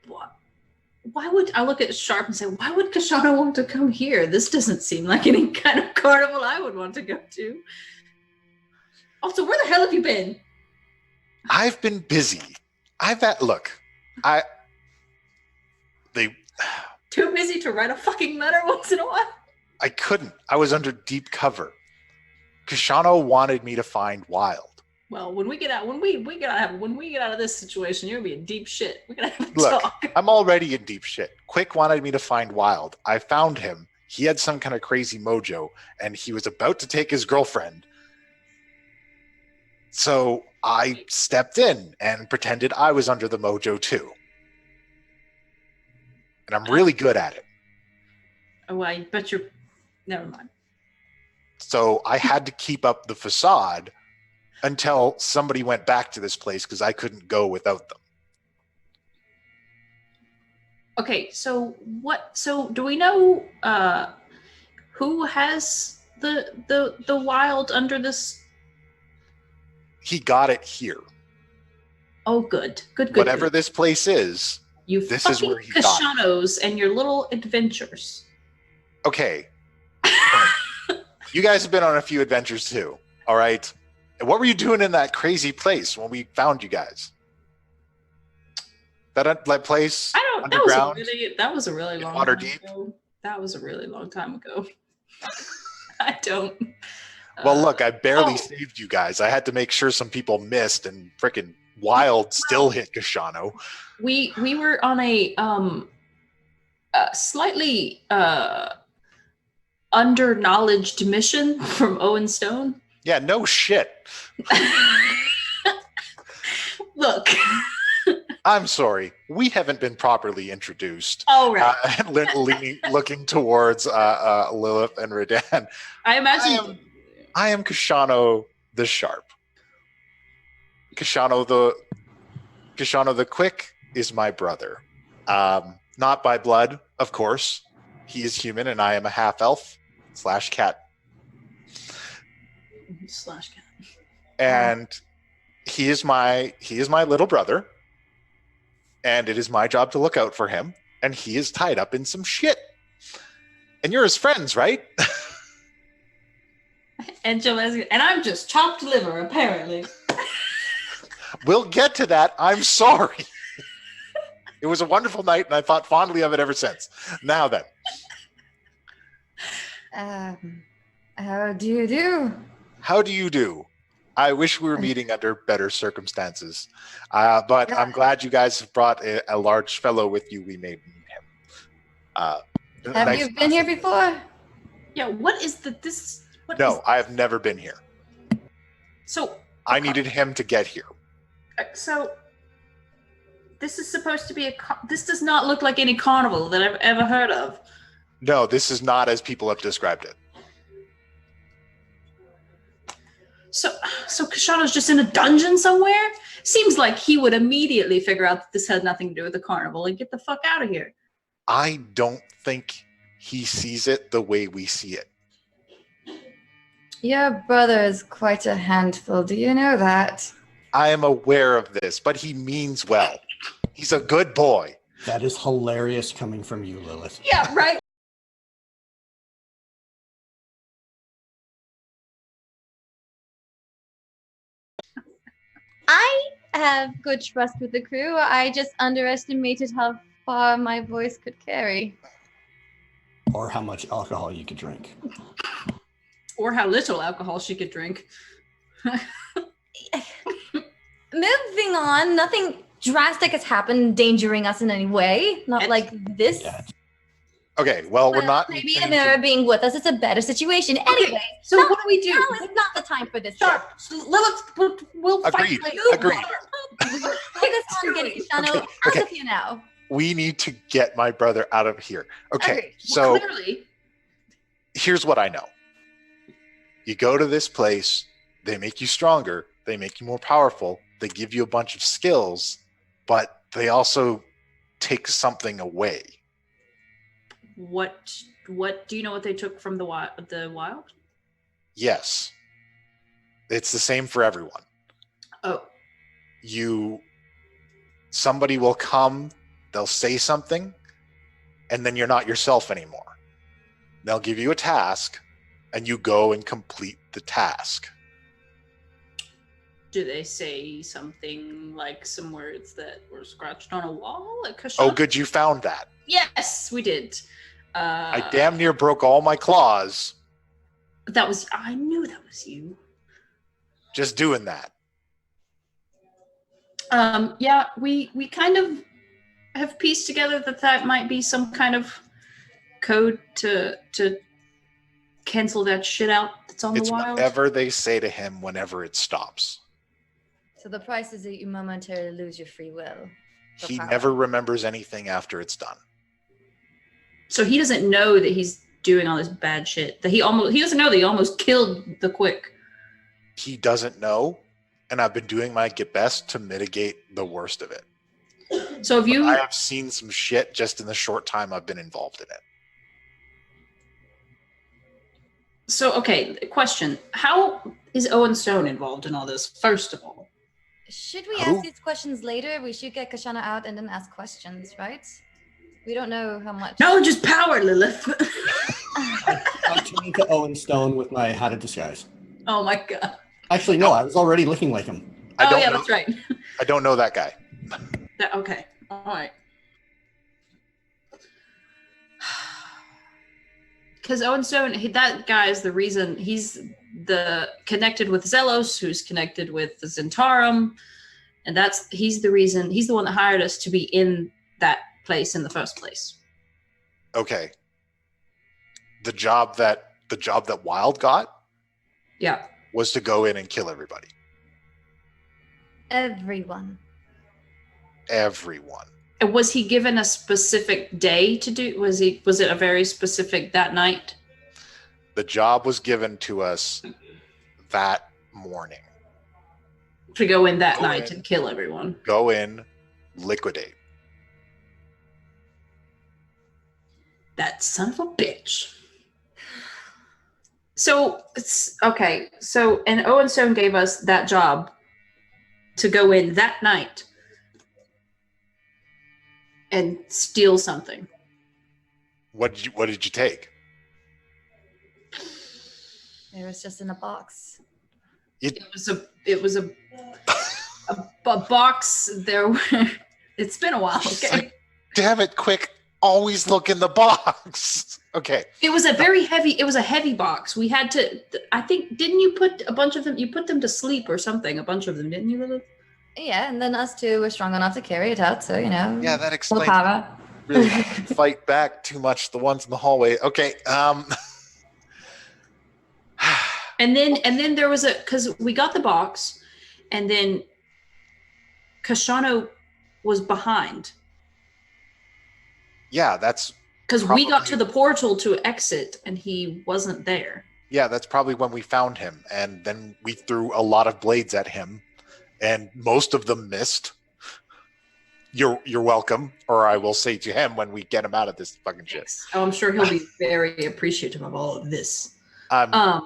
why would I look at Sharp and say, why would Kashana want to come here? This doesn't seem like any kind of carnival I would want to go to. Also, where the hell have you been? I've been busy. They Too busy to write a fucking letter once in a while? I couldn't. I was under deep cover. Kashano wanted me to find Wild. Well, when we get out of this situation, you're gonna be in deep shit. We're gonna have to Look, talk. I'm already in deep shit. Quick wanted me to find Wild. I found him. He had some kind of crazy mojo, and he was about to take his girlfriend. So I stepped in and pretended I was under the mojo too. And I'm really good at it. Oh, I bet you're. Never mind. So I had to keep up the facade until somebody went back to this place because I couldn't go without them. Okay, so what? So do we know who has the Wild under this? He got it here. Oh, good. Whatever this place is, you this fucking is where he got it. Kashanos and your little adventures. Okay. You guys have been on a few adventures too, all right? And what were you doing in that crazy place when we found you guys? That place underground? That was a really long water time deep? ago. That was a really long time ago. I don't. Well, look, I barely saved you guys. I had to make sure some people missed, and frickin' Wild still hit Kashano. We were on a slightly under-knowledged mission from Owen Stone. Yeah, no shit. Look. I'm sorry. We haven't been properly introduced. Oh, right. Looking towards Lilith and Redan. I imagine... I am Kashano the Sharp. Kashano the Quick is my brother. Not by blood, of course. He is human, and I am a half-elf / cat. /cat. And he is my little brother, and it is my job to look out for him, and he is tied up in some shit. And you're his friends, right? And I'm just chopped liver, apparently. We'll get to that. I'm sorry. It was a wonderful night, and I thought fondly of it ever since. Now then. How do you do? How do you do? I wish we were meeting under better circumstances. But I'm glad you guys have brought a large fellow with you. We may meet him. Have you been here before? Yeah, what is this? No, I have never been here. So I needed him to get here. So this is supposed to be this does not look like any carnival that I've ever heard of. No, this is not as people have described it. So Kashano's just in a dungeon somewhere? Seems like he would immediately figure out that this had nothing to do with the carnival and get the fuck out of here. I don't think he sees it the way we see it. Your brother is quite a handful. Do you know that? I am aware of this, but he means well. He's a good boy. That is hilarious coming from you, Lilith. Yeah, right. I have good trust with the crew. I just underestimated how far my voice could carry. Or how much alcohol you could drink. Or how little alcohol she could drink. Moving on, nothing drastic has happened endangering us in any way. Not like this. Yeah. Okay, well, we're not... Maybe Amira being with us is a better situation. Anyway, so what do we do? Now is not the time for this. Sharp. Lilith, we'll Agreed. fight. Agreed. Focus on getting Shano out of here now. We need to get my brother out of here. Okay, Agreed. so Well, clearly. Here's what I know. You go to this place, they make you stronger, they make you more powerful, they give you a bunch of skills, but they also take something away. What do you know what they took from the wild? Yes. It's the same for everyone. Oh. Somebody will come They'll say something, and then you're not yourself anymore. They'll give you a task, and you go and complete the task. Do they say something like some words that were scratched on a wall? Like Oh, good, you found that. Yes, we did. I damn near broke all my claws I knew that was you. just doing that. Yeah, we kind of have pieced together that might be some kind of code to cancel that shit out that's on It's the wild. whatever they say to him whenever it stops. So the price is that you momentarily lose your free will. for He power. never remembers anything after it's done. So he doesn't know that he's doing all this bad shit. He doesn't know that he almost killed the Quick. He doesn't know, and I've been doing my get best to mitigate the worst of it. So if you I have seen some shit just in the short time I've been involved in it. So, okay, question. How is Owen Stone involved in all this, first of all? Should we Who? ask these questions later? We should get Kashana out and then ask questions, right? We don't know how much. No, just power, Lilith. I'm turning to Owen Stone with my how to disguise. Oh my god. Actually, no, I was already looking like him. Oh yeah, know, that's right. I don't know that guy. Okay, all right. Because Owen Stone, that guy is the reason he's connected with Zelos, who's connected with the Zentarum, and he's the reason. He's the one that hired us to be in that place in the first place. Okay. The job that Wild got Yeah. was to go in and kill everybody. Everyone. Everyone. And was he given a specific day to do? Was it a very specific that night? The job was given to us that morning. To go in that Go night in. and kill everyone. Go in, liquidate. That son of a bitch. So it's okay. So and Owen Stone gave us that job to go in that night and steal something. What did you take? It was just in a box. It was a box. There were. It's been a while. Okay. Damn it, quick. Always look in the box. Okay. It was a very heavy. It was a heavy box. We had to. I think. Didn't you put a bunch of them? You put them to sleep or something. A bunch of them, didn't you, Lilith? Yeah, and then us two were strong enough to carry it out, so you know. Yeah, that full explains. power. Really fight back too much. The ones in the hallway. Okay. And then there was because we got the box, and then Kashano was behind Yeah, that's because we got to Probably. the portal to exit, and he wasn't there. that's probably when we found him, and then we threw a lot of blades at him, and most of them missed. You're welcome, or I will say to him when we get him out of this fucking shit. Oh, I'm sure he'll be very appreciative of all of this. Yeah.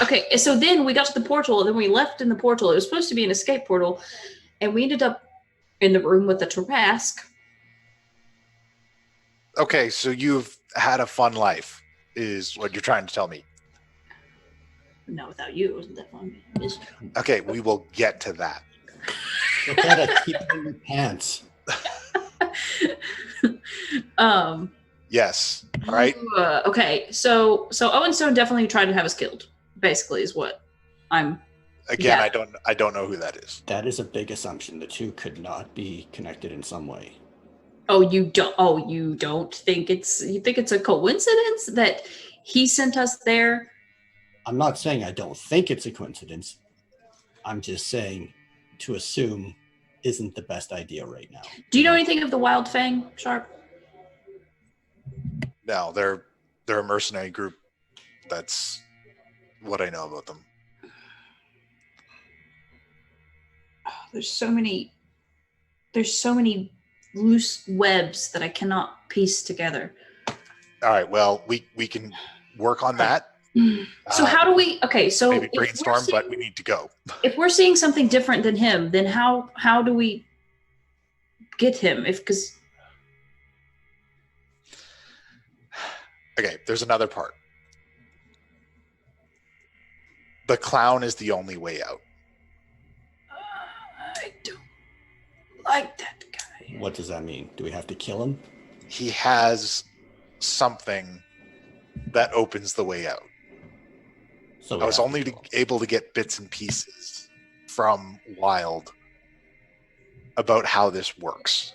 Okay, so then we got to the portal, and then we left in the portal. It was supposed to be an escape portal, and we ended up in the room with the Tarrasque. Okay, so you've had a fun life, is what you're trying to tell me. No, without you, it wasn't that fun. Okay, we will get to that. You gotta keep it in your pants. Yes. All right. Okay, so Owen Stone definitely tried to have us killed. Basically, is what I'm. Again, Yeah. I don't know who that is. That is a big assumption. The two could not be connected in some way. Oh, you don't. Oh, you don't think it's. You think it's a coincidence that he sent us there? I'm not saying I don't think it's a coincidence. I'm just saying to assume isn't the best idea right now. Do you know anything of the Wild Fang, Sharp? No, they're a mercenary group. That's what I know about them. Oh, there's so many loose webs that I cannot piece together. All right. Well, we can work on that. So how do we? Okay, so Maybe if we're brainstorm, seeing- but we need to go. if we're seeing something different than him, then how do we get him because Okay, there's another part. The clown is the only way out. I don't like that guy. What does that mean? Do we have to kill him? He has something that opens the way out. So I was only kill him. able to get bits and pieces from Wild about how this works.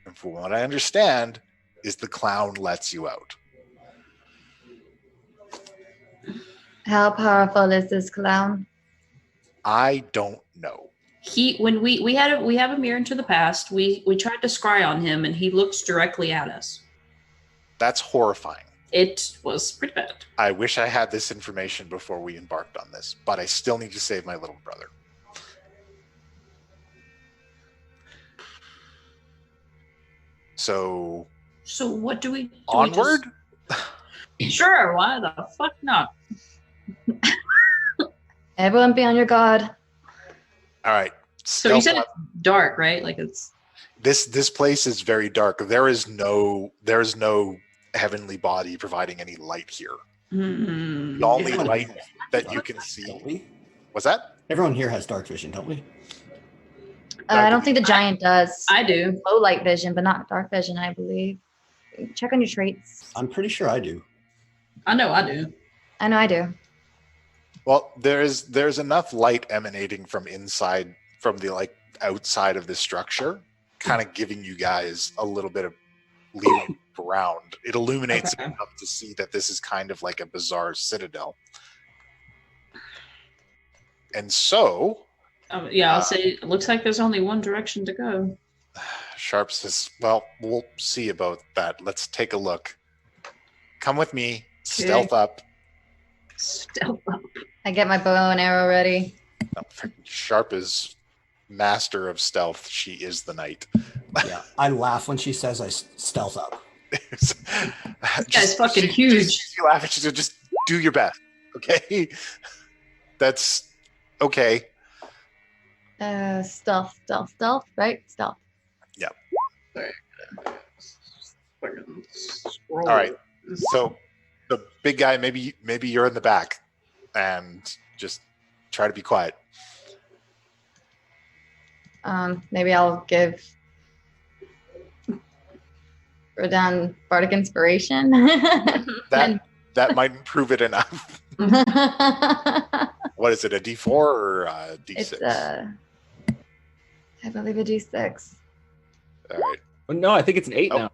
And from what I understand, is the clown lets you out. How powerful is this clown? I don't know. When we have a mirror into the past, we tried to scry on him and he looks directly at us. That's horrifying. It was pretty bad. I wish I had this information before we embarked on this, but I still need to save my little brother. So what do we do? onward? Sure, why the fuck not? Everyone be on your guard. All right. So you said Stealth it's dark, right? Like it's this place is very dark. There's no heavenly body providing any light here. mm, The only Everyone light here has that dark you can vision, see. don't we? What's that? Everyone here has dark vision, don't we? I don't think the giant does. I do. Low light vision, but not dark vision, I believe. Check on your traits. I'm pretty sure I do. I know I do. I know I do. Well, there's enough light emanating from inside, from the outside of the structure, kind of giving you guys a little bit of leading around. It illuminates Okay. enough to see that this is kind of like a bizarre citadel. And so, Yeah, I'll say it looks like there's only one direction to go. Sharp says, well, we'll see about that. Let's take a look. Come with me, stealth up. Stealth up. I get my bow and arrow ready. No, Sharp is master of stealth. She is the knight. Yeah, I laugh when she says I stealth up. This guy's fucking huge. You laugh and she said, just do your best, okay? That's okay. Stealth, right? Stealth. All right. So the big guy, maybe you're in the back, and just try to be quiet. Maybe I'll give Rodan bardic inspiration. That might improve it enough. What is it? A D4 or a D6? It's I believe a D6. All right. Oh, no, I think it's an 8 Oh. now.